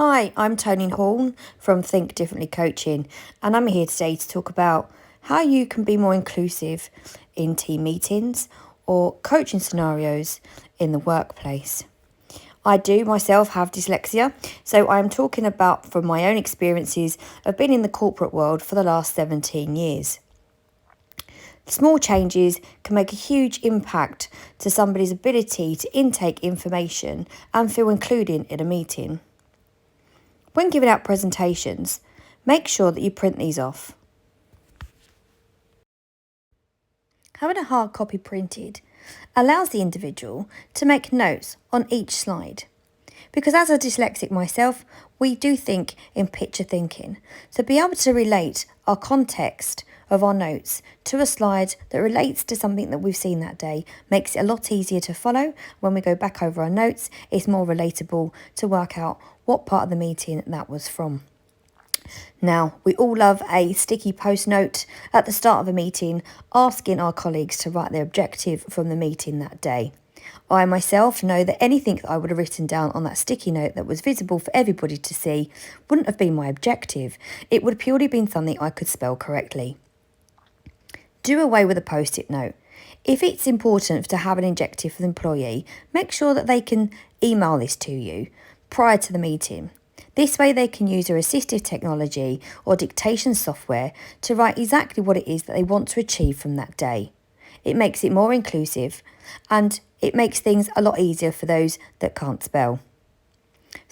Hi, I'm Tony Horn from Think Differently Coaching, and I'm here today to talk about how you can be more inclusive in team meetings or coaching scenarios in the workplace. I do myself have dyslexia, so I'm talking about from my own experiences of being in the corporate world for the last 17 years. Small changes can make a huge impact to somebody's ability to intake information and feel included in a meeting. When giving out presentations, make sure that you print these off. Having a hard copy printed allows the individual to make notes on each slide. Because as a dyslexic myself, we do think in picture thinking. So be able to relate our context of our notes to a slide that relates to something that we've seen that day makes it a lot easier to follow. When we go back over our notes, it's more relatable to work out what part of the meeting that was from. Now, we all love a sticky post note at the start of a meeting asking our colleagues to write their objective from the meeting that day. I myself know that anything that I would have written down on that sticky note that was visible for everybody to see wouldn't have been my objective. It would have purely been something I could spell correctly. Do away with a post-it note. If it's important to have an objective for the employee, make sure that they can email this to you prior to the meeting. This way they can use their assistive technology or dictation software to write exactly what it is that they want to achieve from that day. It makes it more inclusive and it makes things a lot easier for those that can't spell.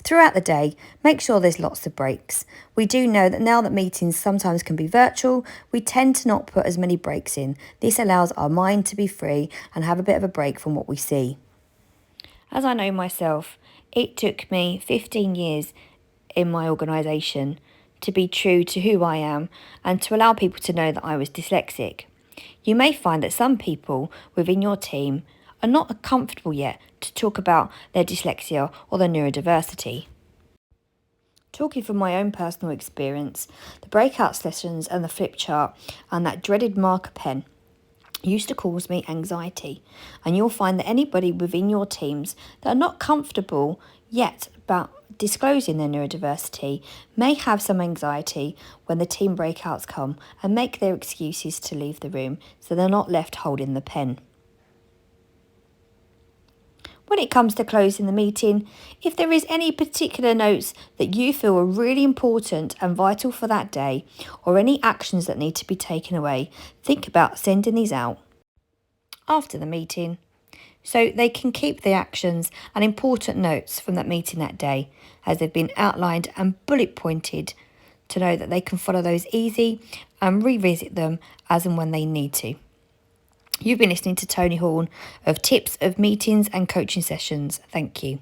Throughout the day, make sure there's lots of breaks. We do know that now that meetings sometimes can be virtual, we tend to not put as many breaks in. This allows our mind to be free and have a bit of a break from what we see. As I know myself, it took me 15 years in my organisation to be true to who I am and to allow people to know that I was dyslexic. You may find that some people within your team are not comfortable yet to talk about their dyslexia or their neurodiversity. Talking from my own personal experience, the breakout sessions and the flip chart and that dreaded marker pen used to cause me anxiety, and you'll find that anybody within your teams that are not comfortable yet about disclosing their neurodiversity may have some anxiety when the team breakouts come and make their excuses to leave the room so they're not left holding the pen. When it comes to closing the meeting, if there is any particular notes that you feel are really important and vital for that day, or any actions that need to be taken away, think about sending these out after the meeting so they can keep the actions and important notes from that meeting that day as they've been outlined and bullet pointed to know that they can follow those easy and revisit them as and when they need to. You've been listening to Tony Horn of Tips of Meetings and Coaching Sessions. Thank you.